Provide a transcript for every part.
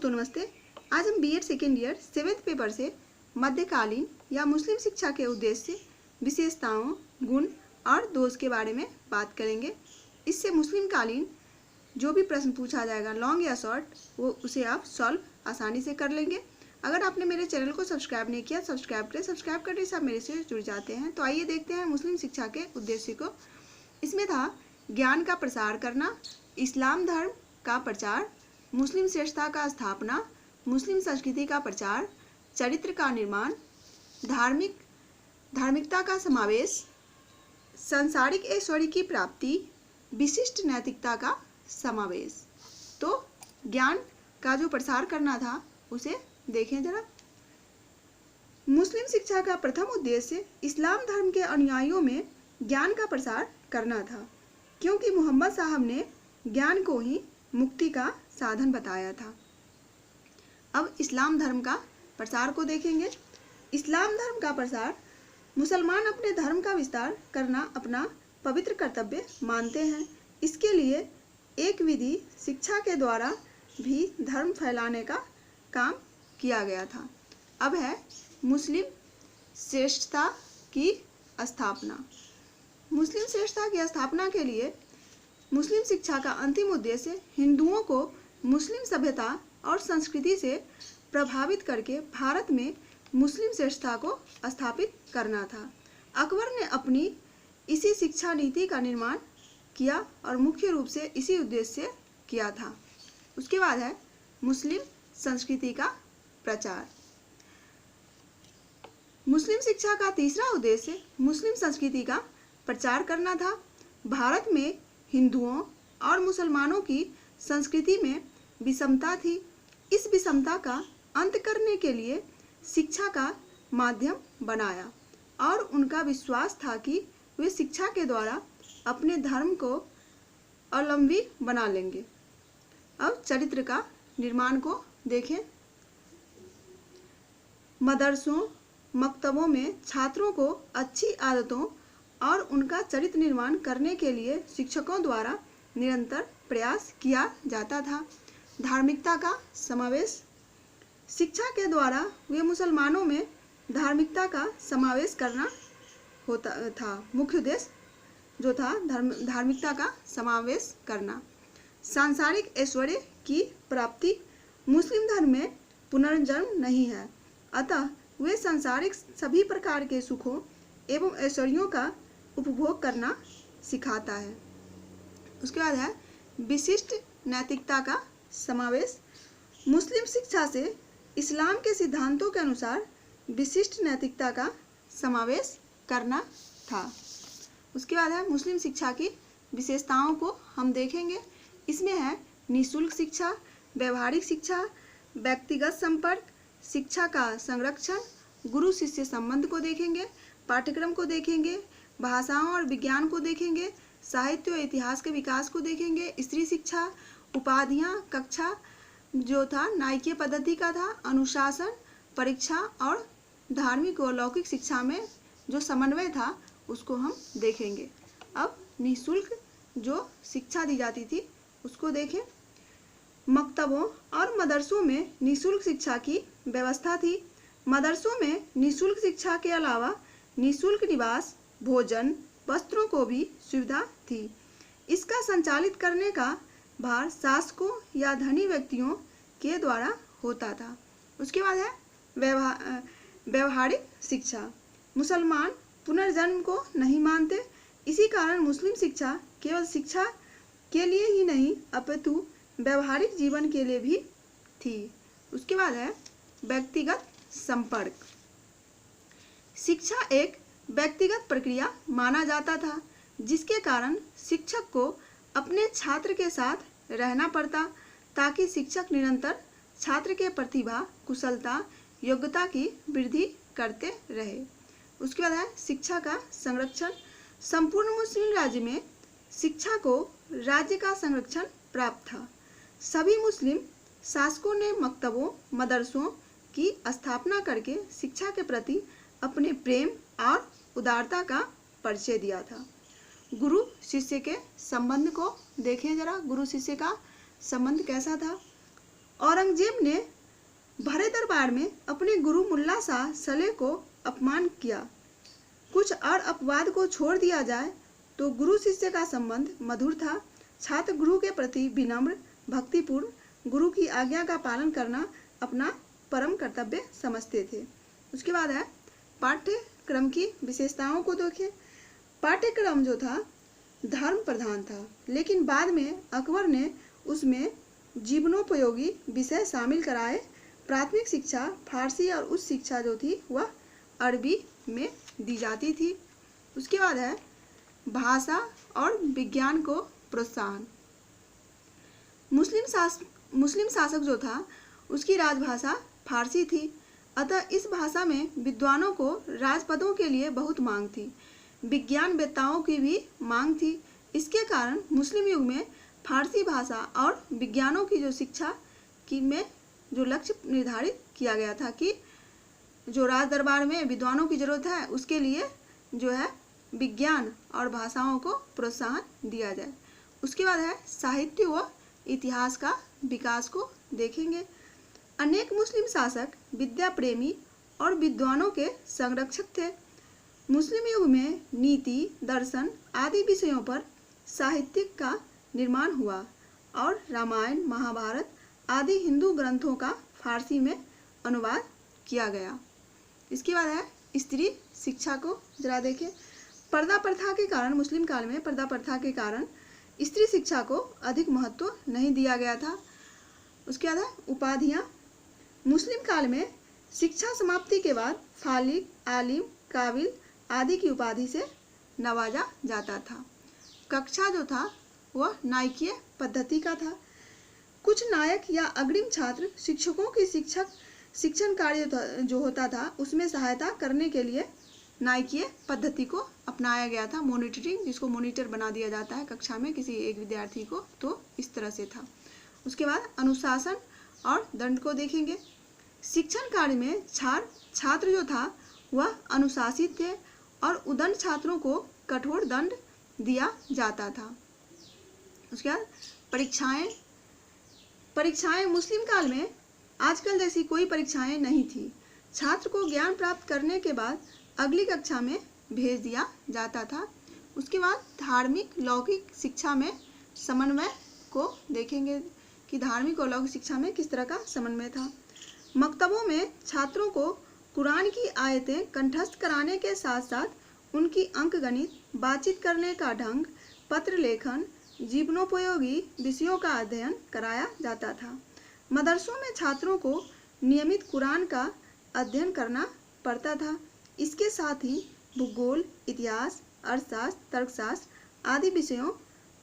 दोस्तों नमस्ते। आज हम BEd second year 7th paper से मध्यकालीन या मुस्लिम शिक्षा के उद्देश्य, विशेषताओं, गुण और दोष के बारे में बात करेंगे। इससे मुस्लिम कालीन जो भी प्रश्न पूछा जाएगा लॉन्ग या शॉर्ट, वो उसे आप सॉल्व आसानी से कर लेंगे। अगर आपने मेरे चैनल को सब्सक्राइब नहीं किया, सब्सक्राइब करें। सब्सक्राइब करने से आप मेरे से जुड़ जाते हैं। तो आइए देखते हैं मुस्लिम शिक्षा के उद्देश्य को। इसमें था ज्ञान का प्रसार करना, इस्लाम धर्म का प्रचार, मुस्लिम श्रेष्ठता का स्थापना, मुस्लिम संस्कृति का प्रचार, चरित्र का निर्माण, धार्मिकता का समावेश, सांसारिक ऐश्वर्य की प्राप्ति, विशिष्ट नैतिकता का समावेश। तो ज्ञान का जो प्रसार करना था उसे देखें जरा। मुस्लिम शिक्षा का प्रथम उद्देश्य इस्लाम धर्म के अनुयायियों में ज्ञान का प्रसार करना था, क्योंकि मोहम्मद साहब ने ज्ञान को ही मुक्ति का साधन बताया था। अब इस्लाम धर्म का प्रसार को देखेंगे। इस्लाम धर्म का प्रसार, मुसलमान अपने धर्म का विस्तार करना अपना पवित्र कर्तव्य मानते हैं। इसके लिए एक विधि शिक्षा के द्वारा भी धर्म फैलाने का काम किया गया था। अब है मुस्लिम श्रेष्ठता की स्थापना। मुस्लिम श्रेष्ठता की स्थापना के लिए मुस्लिम शिक्षा का अंतिम उद्देश्य हिंदुओं को मुस्लिम सभ्यता और संस्कृति से प्रभावित करके भारत में मुस्लिम श्रेष्ठता को स्थापित करना था। अकबर ने अपनी इसी शिक्षा नीति का निर्माण किया और मुख्य रूप से इसी उद्देश्य से किया था। उसके बाद है मुस्लिम संस्कृति का प्रचार। मुस्लिम शिक्षा का तीसरा उद्देश्य मुस्लिम संस्कृति का प्रचार करना था। भारत में हिंदुओं और मुसलमानों की संस्कृति में विषमता थी। इस विषमता का अंत करने के लिए शिक्षा का माध्यम बनाया और उनका विश्वास था कि वे शिक्षा के द्वारा अपने धर्म को अवलंबी बना लेंगे। अब चरित्र का निर्माण को देखें। मदरसों, मकतबों में छात्रों को अच्छी आदतों और उनका चरित्र निर्माण करने के लिए शिक्षकों द्वारा निरंतर प्रयास किया जाता था। धार्मिकता का समावेश, शिक्षा के द्वारा वे मुसलमानों में धार्मिकता का समावेश करना होता था। मुख्य उद्देश्य जो था धार्मिकता का समावेश करना। सांसारिक ऐश्वर्य की प्राप्ति, मुस्लिम धर्म में पुनर्जन्म नहीं है, अतः वे सांसारिक सभी प्रकार के सुखों एवं ऐश्वर्यों का उपभोग करना सिखाता है। उसके बाद है विशिष्ट नैतिकता का समावेश। मुस्लिम शिक्षा से इस्लाम के सिद्धांतों के अनुसार विशिष्ट नैतिकता का समावेश करना था। उसके बाद है मुस्लिम शिक्षा की विशेषताओं को हम देखेंगे। इसमें है निःशुल्क शिक्षा, व्यवहारिक शिक्षा, व्यक्तिगत संपर्क, शिक्षा का संरक्षण, गुरु शिष्य संबंध को देखेंगे, पाठ्यक्रम को देखेंगे, भाषाओं और विज्ञान को देखेंगे, साहित्य और इतिहास के विकास को देखेंगे, स्त्री शिक्षा, उपाधियां, कक्षा जो था नाइकीय पद्धति का था, अनुशासन, परीक्षा और धार्मिक और लौकिक शिक्षा में जो समन्वय था उसको हम देखेंगे। अब निःशुल्क जो शिक्षा दी जाती थी उसको देखें। मकतबों और मदरसों में निःशुल्क शिक्षा की व्यवस्था थी। मदरसों में निःशुल्क शिक्षा के अलावा निःशुल्क निवास, भोजन, वस्त्रों को भी सुविधा थी। इसका संचालित करने का भार शासकों या धनी व्यक्तियों के द्वारा होता था। उसके बाद है व्यवहारिक शिक्षा। मुसलमान पुनर्जन्म को नहीं मानते, इसी कारण मुस्लिम शिक्षा केवल शिक्षा के लिए ही नहीं अपितु व्यवहारिक जीवन के लिए भी थी। उसके बाद है व्यक्तिगत संपर्क। शिक्षा एक व्यक्तिगत प्रक्रिया माना जाता था, जिसके कारण शिक्षक को अपने छात्र के साथ रहना पड़ता ताकि शिक्षक निरंतर छात्र के प्रतिभा, कुशलता, योग्यता की वृद्धि करते रहे। उसके बाद है शिक्षा का संरक्षण। संपूर्ण मुस्लिम राज्य में शिक्षा को राज्य का संरक्षण प्राप्त था। सभी मुस्लिम शासकों ने मकतबों, मदरसों की स्थापना करके शिक्षा के प्रति अपने प्रेम और उदारता का परिचय दिया था। गुरु शिष्य के संबंध को देखें जरा। गुरु शिष्य का संबंध कैसा था? औरंगजेब ने भरे दरबार में अपने गुरु मुल्ला शाह सलेह को अपमान किया। कुछ और अपवाद को छोड़ दिया जाए तो गुरु शिष्य का संबंध मधुर था। छात्र गुरु के प्रति विनम्र, भक्तिपूर्ण, गुरु की आज्ञा का पालन करना अपना परम कर्तव्य समझते थे। उसके बाद है पाठ्यक्रम की विशेषताओं को देखें। पाठ्यक्रम जो था धर्म प्रधान था, लेकिन बाद में अकबर ने उसमें जीवनोपयोगी विषय शामिल कराए। प्राथमिक शिक्षा फारसी और उच्च शिक्षा जो थी वह अरबी में दी जाती थी। उसके बाद है भाषा और विज्ञान को प्रोत्साहन। मुस्लिम शासक जो था उसकी राजभाषा फारसी थी, अतः इस भाषा में विद्वानों को राजपदों के लिए बहुत मांग थी। विज्ञान वेत्ताओं की भी मांग थी। इसके कारण मुस्लिम युग में फारसी भाषा और विज्ञानों की जो शिक्षा की में जो लक्ष्य निर्धारित किया गया था कि जो राज दरबार में विद्वानों की जरूरत है उसके लिए जो है विज्ञान और भाषाओं को प्रोत्साहन दिया जाए। उसके बाद है साहित्य व इतिहास का विकास को देखेंगे। अनेक मुस्लिम शासक विद्या प्रेमी और विद्वानों के संरक्षक थे। मुस्लिम युग में नीति, दर्शन आदि विषयों पर साहित्य का निर्माण हुआ और रामायण, महाभारत आदि हिंदू ग्रंथों का फारसी में अनुवाद किया गया। इसके बाद है स्त्री शिक्षा को जरा देखें। पर्दा प्रथा के कारण मुस्लिम काल में पर्दा प्रथा के कारण स्त्री शिक्षा को अधिक महत्व नहीं दिया गया था। उसके बाद है उपाधियाँ। मुस्लिम काल में शिक्षा समाप्ति के बाद फालिक, आलिम, काबिल आदि की उपाधि से नवाजा जाता था। कक्षा जो था वह नायकीय पद्धति का था। कुछ नायक या अग्रिम छात्र शिक्षकों की शिक्षण कार्य जो होता था उसमें सहायता करने के लिए नायकीय पद्धति को अपनाया गया था। मॉनिटरिंग, जिसको मॉनिटर बना दिया जाता है कक्षा में किसी एक विद्यार्थी को, तो इस तरह से था। उसके बाद अनुशासन और दंड को देखेंगे। शिक्षण कार्य में छात्र जो था वह अनुशासित थे और उदंड छात्रों को कठोर दंड दिया जाता था। उसके बाद परीक्षाएं मुस्लिम काल में आजकल जैसी कोई परीक्षाएं नहीं थी। छात्र को ज्ञान प्राप्त करने के बाद अगली कक्षा में भेज दिया जाता था। उसके बाद धार्मिक लौकिक शिक्षा में समन्वय को देखेंगे कि धार्मिक और लौकिक शिक्षा में किस तरह का समन्वय था। मकतबों में छात्रों को कुरान की आयतें कंठस्थ कराने के साथ साथ उनकी अंकगणित, बातचीत करने का ढंग, पत्र लेखन, जीवनोपयोगी विषयों का अध्ययन कराया जाता था। मदरसों में छात्रों को नियमित कुरान का अध्ययन करना पड़ता था। इसके साथ ही भूगोल, इतिहास, अर्थशास्त्र, तर्कशास्त्र आदि विषयों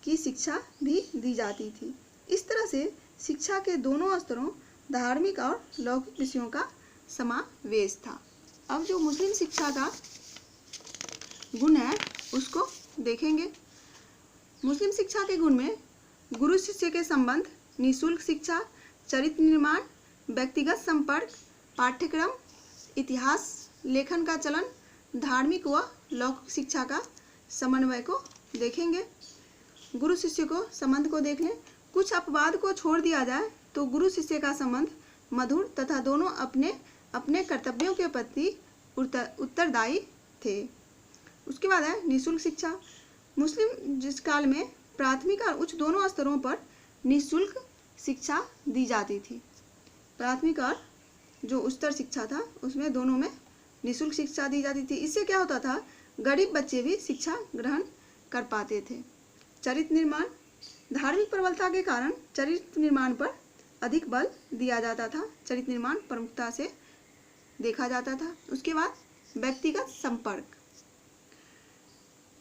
की शिक्षा भी दी जाती थी। इस तरह से शिक्षा के दोनों स्तरों धार्मिक और लौकिक विषयों का समावेश था। अब जो मुस्लिम शिक्षा का गुण है उसको देखेंगे। मुस्लिम शिक्षा के गुण में गुरु शिष्य के संबंध, निःशुल्क शिक्षा, चरित्र निर्माण, व्यक्तिगत संपर्क, पाठ्यक्रम, इतिहास लेखन का चलन, धार्मिक व लौकिक शिक्षा का समन्वय को देखेंगे। गुरु शिष्य को संबंध को देख लें। कुछ अपवाद को छोड़ दिया जाए तो गुरु शिष्य का संबंध मधुर तथा दोनों अपने अपने कर्तव्यों के प्रति उत्तरदायी थे। उसके बाद है निःशुल्क शिक्षा। मुस्लिम जिस काल में प्राथमिक और उच्च दोनों स्तरों पर निःशुल्क शिक्षा दी जाती थी। प्राथमिक और जो उच्चतर शिक्षा था उसमें दोनों में निःशुल्क शिक्षा दी जाती थी। इससे क्या होता था, गरीब बच्चे भी शिक्षा ग्रहण कर पाते थे। चरित्र निर्माण, धार्मिक प्रबलता के कारण चरित्र निर्माण पर अधिक बल दिया जाता था। चरित्र निर्माण प्रमुखता से देखा जाता था। उसके बाद व्यक्तिगत संपर्क।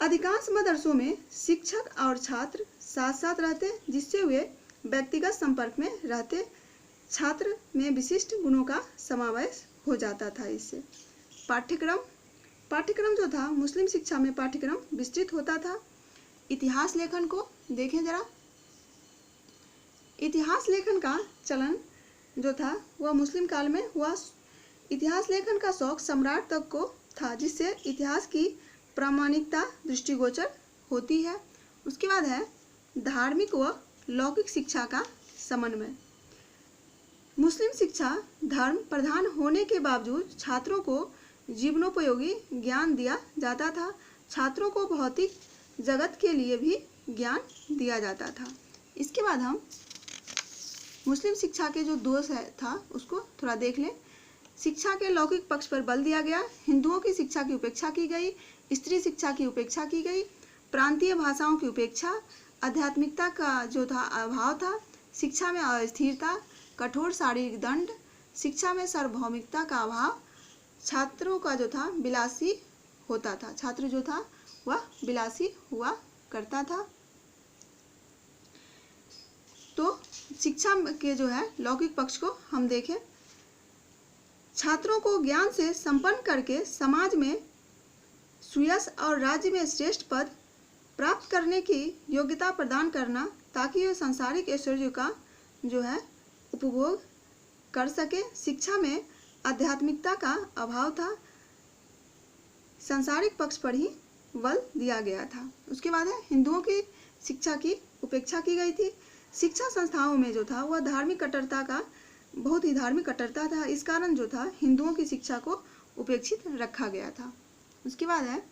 अधिकांश मदरसों में शिक्षक और छात्र साथ साथ रहते, जिससे वे व्यक्तिगत संपर्क में रहते। छात्र में विशिष्ट गुणों का समावेश हो जाता था। इससे पाठ्यक्रम जो था मुस्लिम शिक्षा में पाठ्यक्रम विस्तृत होता था। इतिहास लेखन को देखें जरा। इतिहास लेखन का चलन जो था वह मुस्लिम काल में हुआ। इतिहास लेखन का शौक सम्राट तक को था, जिससे इतिहास की प्रामाणिकता दृष्टिगोचर होती है। उसके बाद है धार्मिक व लौकिक शिक्षा का समन्वय। मुस्लिम शिक्षा धर्म प्रधान होने के बावजूद छात्रों को जीवनोपयोगी ज्ञान दिया जाता था। छात्रों को भौतिक जगत के लिए भी ज्ञान दिया जाता था। इसके बाद हम मुस्लिम शिक्षा के जो दोष था उसको थोड़ा देख लें। शिक्षा के लौकिक पक्ष पर बल दिया गया। हिंदुओं की शिक्षा की उपेक्षा की गई। स्त्री शिक्षा की उपेक्षा की गई। प्रांतीय भाषाओं की उपेक्षा। आध्यात्मिकता का जो था अभाव था। शिक्षा में अस्थिरता। कठोर शारीरिक दंड। शिक्षा में सार्वभौमिकता का अभाव। छात्रों का जो था विलासी होता था। छात्र जो था वह विलासी हुआ करता था। तो शिक्षा के जो है लौकिक पक्ष को हम देखें। छात्रों को ज्ञान से संपन्न करके समाज में सुयश और राज्य में श्रेष्ठ पद प्राप्त करने की योग्यता प्रदान करना, ताकि वे सांसारिक ऐश्वर्य का जो है उपभोग कर सके। शिक्षा में आध्यात्मिकता का अभाव था। सांसारिक पक्ष पर ही बल दिया गया था। उसके बाद है हिंदुओं की शिक्षा की उपेक्षा की गई थी। शिक्षा संस्थाओं में जो था वह धार्मिक कट्टरता का बहुत ही धार्मिक कट्टरता था। इस कारण जो था हिंदुओं की शिक्षा को उपेक्षित रखा गया था। उसके बाद है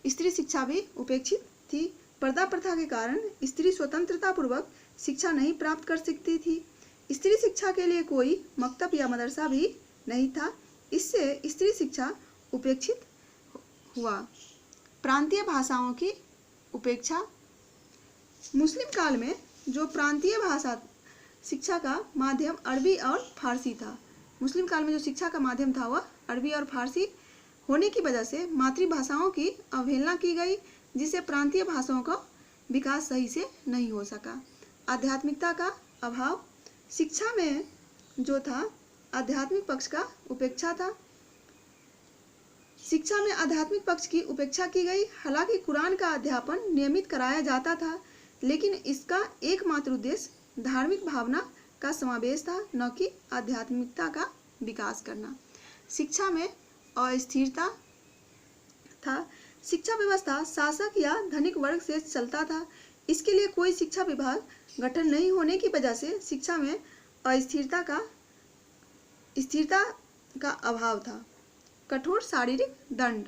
स्त्री शिक्षा भी उपेक्षित थी। पर्दा प्रथा के कारण स्त्री स्वतंत्रता पूर्वक शिक्षा नहीं प्राप्त कर सकती थी। स्त्री शिक्षा के लिए कोई मकतब या मदरसा भी नहीं था। इससे स्त्री शिक्षा उपेक्षित हुआ। प्रांतीय भाषाओं की उपेक्षा। मुस्लिम काल में जो प्रांतीय भाषा शिक्षा का माध्यम अरबी और फारसी था। मुस्लिम काल में जो शिक्षा का माध्यम था वह अरबी और फारसी होने की वजह से मातृभाषाओं की अवहेलना की गई, जिससे प्रांतीय भाषाओं का विकास सही से नहीं हो सका। आध्यात्मिकता का अभाव। शिक्षा में जो था आध्यात्मिक पक्ष का उपेक्षा था। शिक्षा में आध्यात्मिक पक्ष की उपेक्षा की गई। हालांकि कुरान का अध्यापन नियमित कराया जाता था, लेकिन इसका एकमात्र उद्देश्य धार्मिक भावना का समावेश था, न कि आध्यात्मिकता का विकास करना। शिक्षा में अस्थिरता था। शिक्षा व्यवस्था शासक या धनिक वर्ग से चलता था। इसके लिए कोई शिक्षा विभाग गठन नहीं होने की वजह से शिक्षा में अस्थिरता का अभाव था। कठोर शारीरिक दंड।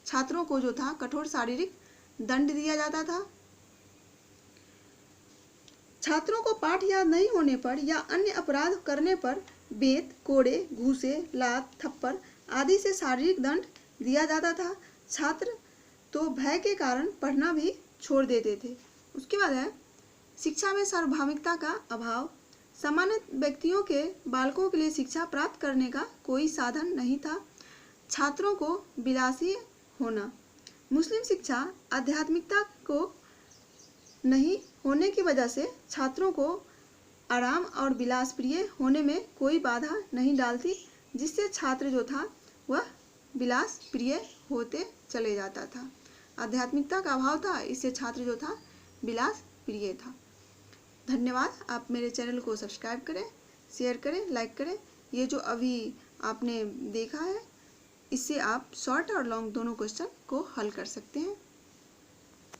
छात्रों को जो था कठोर शारीरिक दंड दिया जाता था। छात्रों को पाठ याद नहीं होने पर या अन्य अपराध करने पर बेत, कोड़े, घूसे, लात, थप्पड़ आदि से शारीरिक दंड दिया जाता था। छात्र तो भय के कारण पढ़ना भी छोड़ देते थे। उसके बाद है शिक्षा में सार्वभौमिकता का अभाव। सामान्य व्यक्तियों के बालकों के लिए शिक्षा प्राप्त करने का कोई साधन नहीं था। छात्रों को विलासी होना। मुस्लिम शिक्षा आध्यात्मिकता को नहीं होने की वजह से छात्रों को आराम और विलास प्रिय होने में कोई बाधा नहीं डालती, जिससे छात्र जो था वह विलास प्रिय होते चले जाता था। आध्यात्मिकता का अभाव था, इससे छात्र जो था विलास प्रिय था। धन्यवाद। आप मेरे चैनल को सब्सक्राइब करें, शेयर करें, लाइक करें। ये जो अभी आपने देखा है, इससे आप शॉर्ट और लॉन्ग दोनों क्वेश्चन को हल कर सकते हैं।